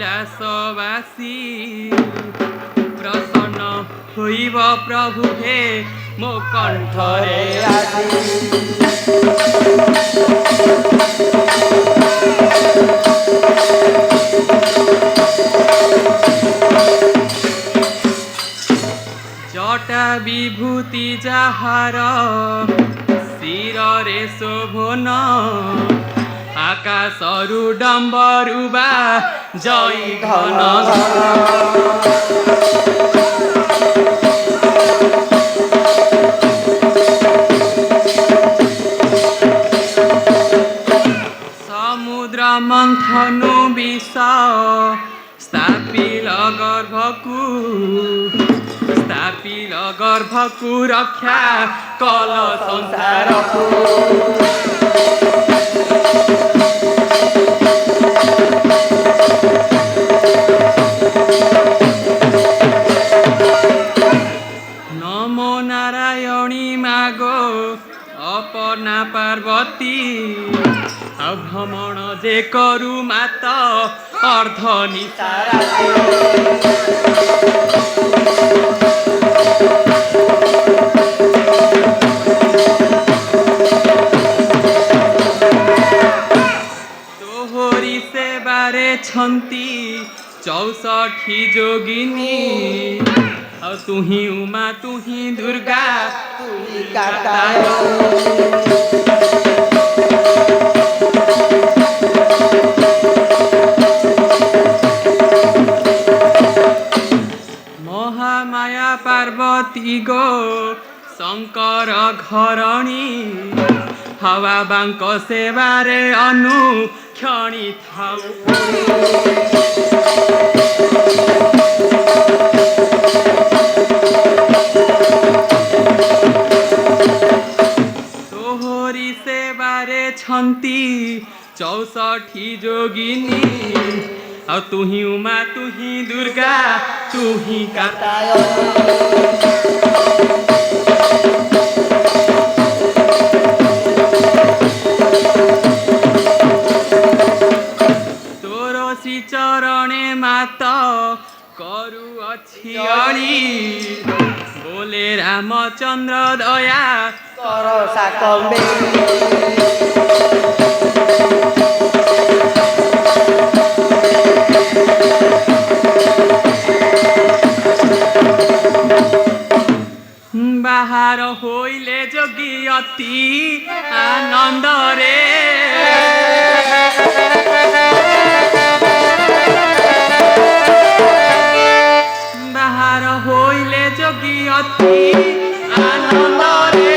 कपिलासवासी प्रसन्न होइब प्रभु हे मो कण्ठरे आसी। जटा विभूति जाहार शिरे शोभन आकाशरु डम्बरुबा जय घन समुद्र मन्थनु विष स्थापिल गर्भकु रक्षा कल संसारको। नमो नारायणी मागो अपना पार्वती भ्रमण जे करु मात अर्ध निसाराती। तोहरी सेवारे छन्ती 64 जोगिनी तुही उमा तुही दुर्गा तुही कात्यायनी। महामाया पार्वती गो शंकर घरणी हवा बांक सेवारे अनुक्षणी थाउ। तोहरी सेवारे छन्ती 64 जोगिनी तुही उमा तुही दुर्गा तुही कात्यायनी। तोर श्री चरणे मात करु अछि अणि बोले रामचंद्र दया कर साकम्बे। बाहर होइले जोगी अति आनंद रे बाहर होइले जोगी अति आनंद रे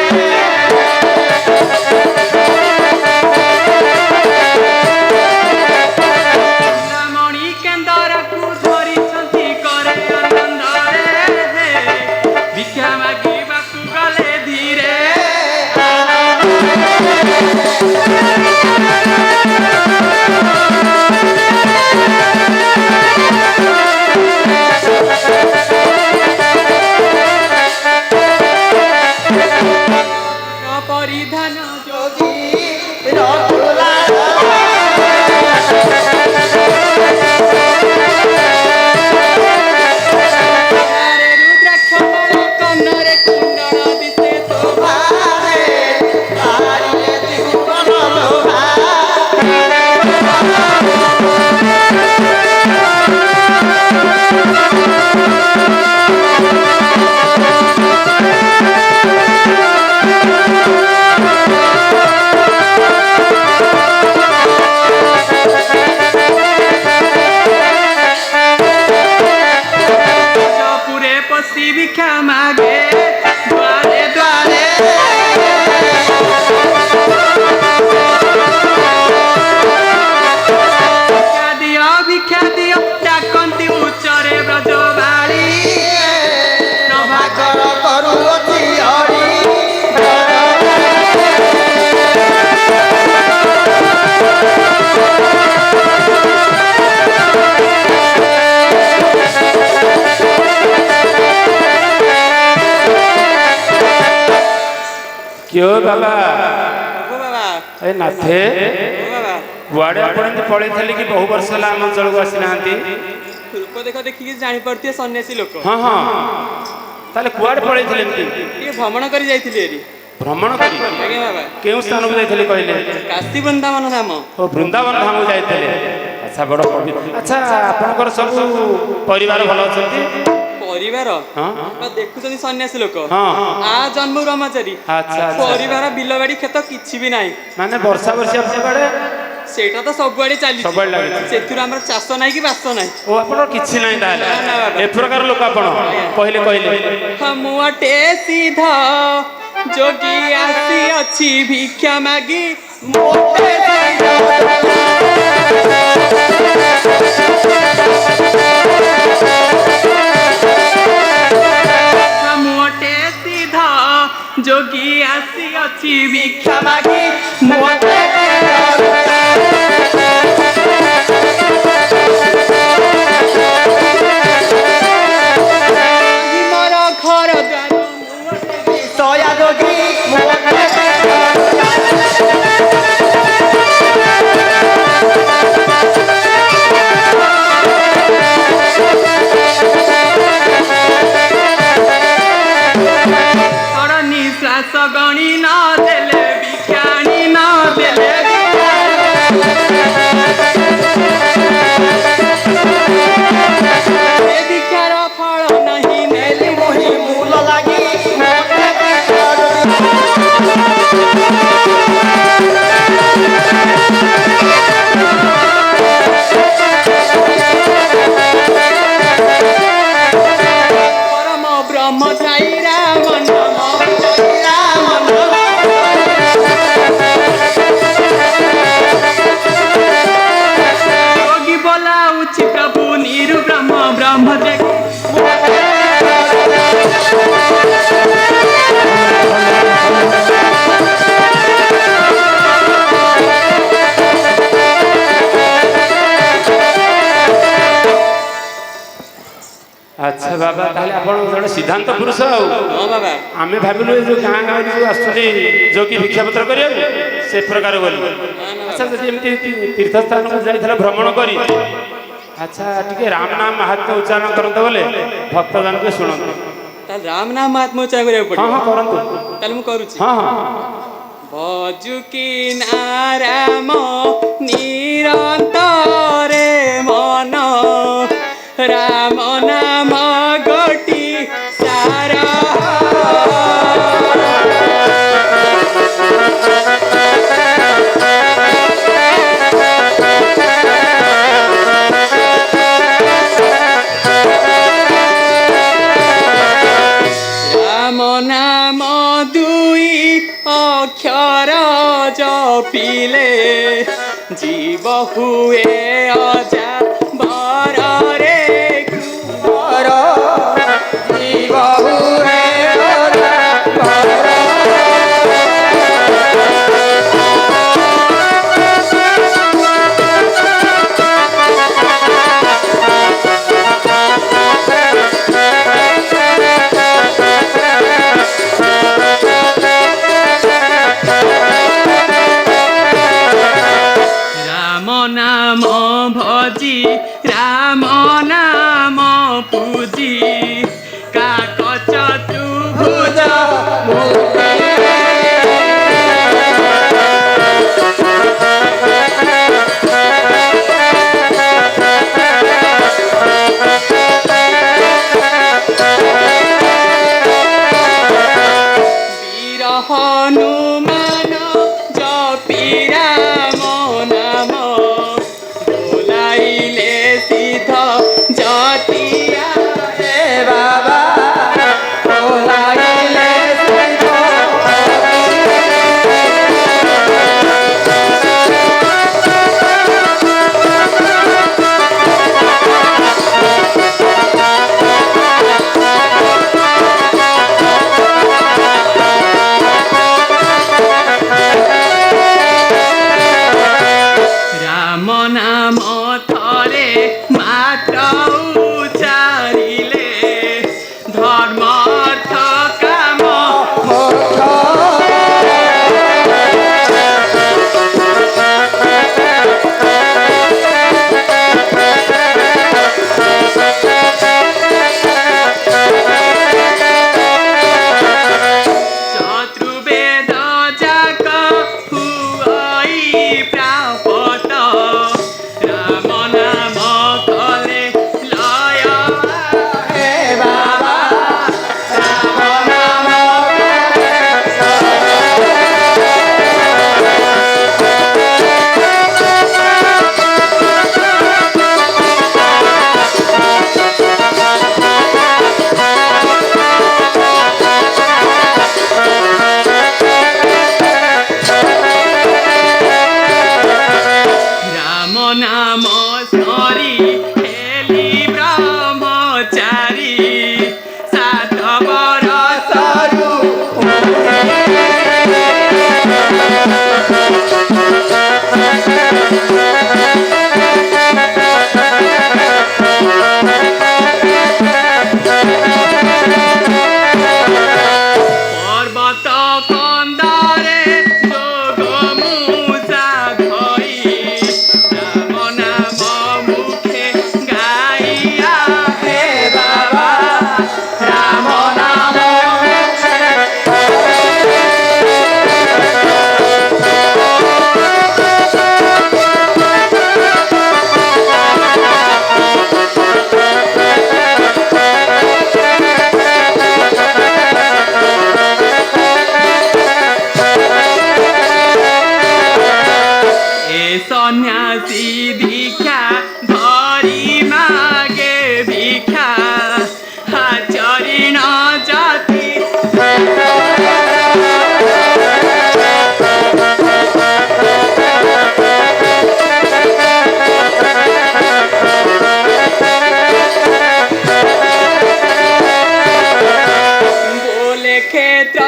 रमणी केन्दरकु धरिछन्ति ବେଶୀ ଭିକ୍ଷା ମାଗେ ଦ୍ୱାରେ ଦ୍ୱାରେ ଭିକ୍ଷା ଦିଅ ଡାକନ୍ତି ଉଚ୍ଚରେ ବ୍ରଜବାଳୀ ପ୍ରଭାକର କରୁଅଛି ହରି क्यों बाबा ବାବା ए नाथे ବାବା କୁଆଡ଼େ ଆପଣ ଏମିତି ପଳେଇଥିଲେ କି ବହୁ ବର୍ଷ ହେଲା ଆମ ଅଞ୍ଚଳକୁ ଆସିନାହାନ୍ତି? ରୂପ ଦେଖ ଦେଖିକି ଜାଣିପାରୁଥିବେ ସନ୍ନ୍ୟାସୀ ଲୋକ ହଁ ହଁ ତାହେଲେ କୁଆଡ଼େ ପଳେଇଥିଲେ ଏମିତି? ଟିକେ ଭ୍ରମଣ କରି ଯାଇଥିଲି ଏଠି ଭ୍ରମଣ କରି ଆଜ୍ଞା ବାବା କେଉଁ ସ୍ଥାନକୁ ଯାଇଥିଲେ କହିଲେ? କାଶୀ ବୃନ୍ଦାବନ ଧାମ ଓ ବୃନ୍ଦାବନ ଧାମକୁ ଯାଇଥିଲେ। ଆଚ୍ଛା ବଡ଼ ପବିତ୍ର। ଆଚ୍ଛା ଆପଣଙ୍କର ସବୁ ପରିବାର ଭଲ ଅଛନ୍ତି? ପରିବାର ହଁ ଦେଖୁଛନ୍ତି ସନ୍ନ୍ୟାସୀ ଲୋକ ହଁ ଆ ଜନ୍ମ ବ୍ରହ୍ମଚାରୀ ଆଚ୍ଛା ଆଚ୍ଛା ପରିବାର ବିଲବାଡି କ୍ଷେତ କିଛି ବି ନାହିଁ ମାନେ ବର୍ଷା ବର୍ଷି ଆପଣଙ୍କ ଆଡ଼େ ସେଇଟା ତ ସବୁଆଡେ ଚାଲିଛି ସବୁଆଡେ ଲାଗିଛି। ସେଥିରୁ ଆମର ଚାଷ ନାହିଁ କି ବାସ ନାହିଁ ଓ ଆପଣଙ୍କର କିଛି ନାହିଁ ତାହେଲେ ନା, ନା ବାବା। ଏ ପ୍ରକାର ଲୋକ ଆପଣ କହିଲେ କହିଲେ ମୁଁ ଅଟେ ସିଧ ଯୋଗୀ ଆସି ଅଛି ଭିକ୍ଷା ମାଗି ମୋଟେ ମୋଟେ ସିଧ ଯୋଗୀ ଆସି ଅଛି ଭିକ୍ଷା ମାଗି ମୋଟେ ମୋର ଘର ଦ୍ୱାର ସୟା ଯୋଗୀ ତୋର ନିଶ୍ୱାସ ଗଣି ନ ଦେଲେ ଭିକ୍ଷାଣି ନ ଦେଲେ ଏ ଭିକ୍ଷାର ଫଳ ନାହିଁ ନେଲି ମୋହି ମୂଲ ଲାଗି ପରମ ବ୍ରହ୍ମଚାରୀ ରାମ ନାମ ରାମ ନାମ ଯୋଗୀ ବୋଲାଉଛି ପ୍ରଭୁ ନିରୁ ବ୍ରହ୍ମ ବ୍ରହ୍ମଚାରୀ ଆଚ୍ଛା ବାବା ତାହେଲେ ଆପଣ ଜଣେ ସିଦ୍ଧାନ୍ତ ପୁରୁଷ ଆଉ ହଁ ବାବା ଆମେ ଭାବିଲୁ ଏ ଯୋଉ ଗାଁ ଗାଁରେ ଯୋଉ ଆସୁଛନ୍ତି ଯୋଗୀ ଭିକ୍ଷାପତ୍ର କରିବାକୁ ସେ ପ୍ରକାର ବୋଲି ଆଚ୍ଛା ଯଦି ଏମିତି ତୀର୍ଥସ୍ଥାନକୁ ଯାଇଥିଲେ ଭ୍ରମଣ କରି ଆଚ୍ଛା ଟିକେ ରାମ ନାମ ମାହାତ୍ମ୍ୟ ଉଚ୍ଚାରଣ କରନ୍ତେ ବୋଲେ ଭକ୍ତଜନକୁ ଶୁଣନ୍ତୁ। ତାହେଲେ ରାମ ନାମ ମହାତ୍ମା ଉଚ୍ଚାରଣ କରିବାକୁ ହଁ ପଡିବ ହଁ କରନ୍ତୁ ତାହେଲେ ମୁଁ କରୁଛି ହଁ ହଁ ଭଜୁକି ନାରାମ ନିରନ୍ତରେ ମନ ରାମ ନାମ ଗୋଟି ସାରା ରାମ ନାମ ଦୁଇ ଅକ୍ଷର ଜପିଲେ ଜୀବ ହୁଏ ଅଜା ବରରେ କୁମାର ଜୀବ ହୁଏ ରାମ ନାମ ଭଜି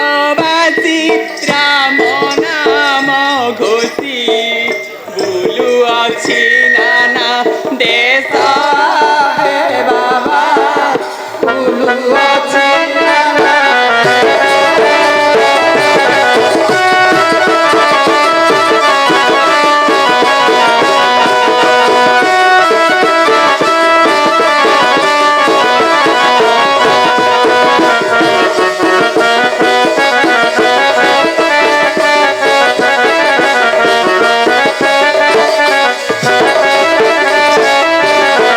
তীর্থবাসী রাম নাম ঘোষি বুলু ଅଛି নানা দেশ হে বাবা বুলু ଅଛି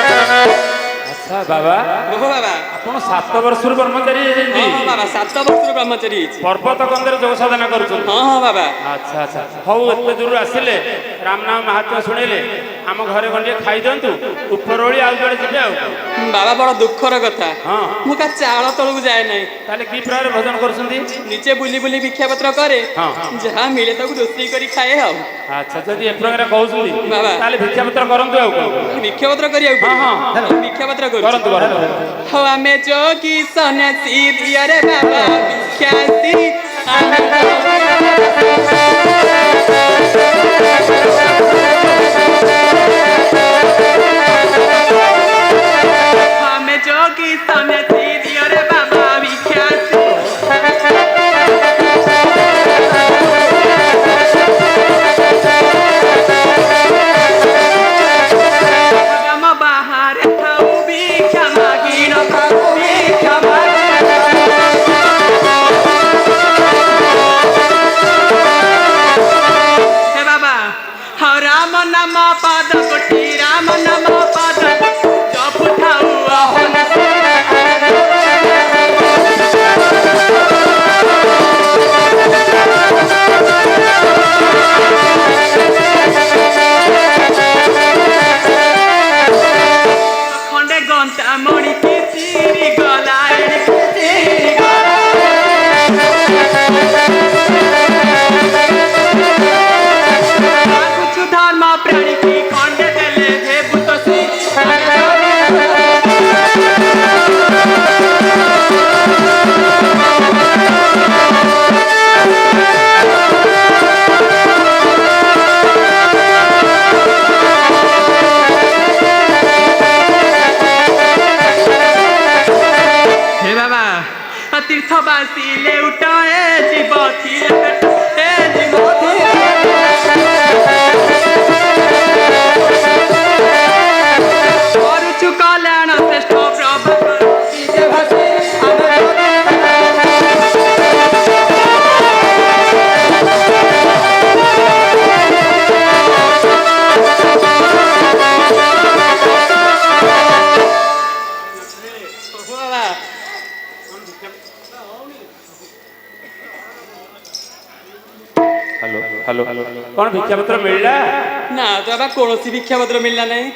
ଆଚ୍ଛା ବାବା ଓହୋ ବାବା ଆପଣ 7 ବର୍ଷରୁ ବ୍ରହ୍ମଚାରୀ ହେଇଛନ୍ତି ହଁ ହଁ ବାବା 7 ବର୍ଷରୁ ବ୍ରହ୍ମଚାରୀ ହେଇଛି ପର୍ବତ କନ୍ଦରେ ଯୋଗ ସାଧନା କରୁଛନ୍ତି ହଁ ହଁ ବାବା ଆଚ୍ଛା ଆଚ୍ଛା ହଉ ଏତେ ଦୂରରୁ ଆସିଲେ ରାମ ନାମ ମାହାତ୍ମ୍ୟ ଶୁଣିଲେ ଆମ ଘରେ ଗଣ୍ଡିଏ ଖାଇଦିଅନ୍ତୁ ଉପରଓଳି ଆଉ ଜଣେ ଯିବେ ଆଉ ବାବା ବଡ଼ ଦୁଃଖର କଥା ହଁ ମୁଁ କା ଚାଳ ତଳକୁ ଯାଏ ନାହିଁ ତାହେଲେ କି ପ୍ରକାର ଭୋଜନ କରୁଛନ୍ତି ନିଜେ ବୁଲି ବୁଲି ଭିକ୍ଷାପତ୍ର କରେ ହଁ। ଯାହା ମିଳେ ତାକୁ ରୋଷେଇ କରି ଖାଏ ଆଉ ଆଚ୍ଛା ଯଦି ଏ ପ୍ରକାର କହୁଛନ୍ତି ବାବା। ତାହେଲେ ଭିକ୍ଷାପତ୍ର କରନ୍ତୁ ଆଉ କଣ ଭିକ୍ଷାପତ୍ର କରିବାକୁ ହଁ, ହଁ। ପଡ଼ିବ ଭିକ୍ଷାପତ୍ର କରନ୍ତୁ କରୁଛି କରନ୍ତୁ ହଉ ଆମେ ଯୋଗୀ ସନ୍ୟାସୀ ଦିଅରେ ବାବା ଭିକ୍ଷାସୀ ଆମେ ଯୋଗୀ ସନ୍ୟାସୀ ଦିଅରେ ବାବା ଭିକ୍ଷାସୀ ଆମ ବାହାରେ ଥାଉ ଭିକ୍ଷା ମାଗି ନ ଥାଉ ଭିକ୍ଷା हे बाबा हाँ राम नाम पाद कोटि राम नाम पाद जप ठाऊ आहन खंडे गंता मणि की चिरी गला एड़ी चिरी गला कुछ धर्म प्राणी की खंडे देले हे बुतसी हे बाबा तीर्थवासी लेउटा ए जीव थिले ए जीव କରୁଛୁ କଲ୍ୟାଣ ଶ୍ରେଷ୍ଠ ପ୍ରଭୁ ନିଜେ ଭାସି ଆମେ ବାବା ହ୍ୟାଲୋ ହ୍ୟାଲୋ କ'ଣ ଭିକ୍ଷାପତ୍ର ମିଳିଲା ନା ତ ବାବା କୌଣସି ଭିକ୍ଷାପତ୍ର ମିଳିଲା ନାହିଁ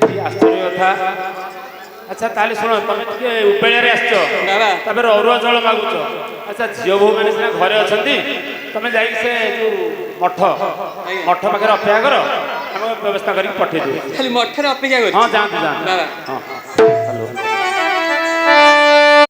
କି ଆଶ୍ଚର୍ଯ୍ୟ କଥା ଆଚ୍ଛା ତାହେଲେ ଶୁଣ ତମେ ଟିକେ ଉପେଳାରେ ଆସିଛ ବାବା ତାପରେ ଅରୁଆ ଚାଉଳ ମାଗୁଛ ଆଚ୍ଛା ଝିଅ ବୋହୂମାନେ ସିନା ଘରେ ଅଛନ୍ତି ତମେ ଯାଇକି ସେ ଯୋଉ ମଠ ପାଖରେ ଅପେକ୍ଷା କର ଆମେ ବ୍ୟବସ୍ଥା କରିକି ପଠେଇ ଦେବୁ ଖାଲି ମଠରେ ଅପେକ୍ଷା ହଁ କରୁଛି ଯାଆନ୍ତୁ ଯାଆନ୍ତୁ ବାବା ହଁ ହ୍ୟାଲୋ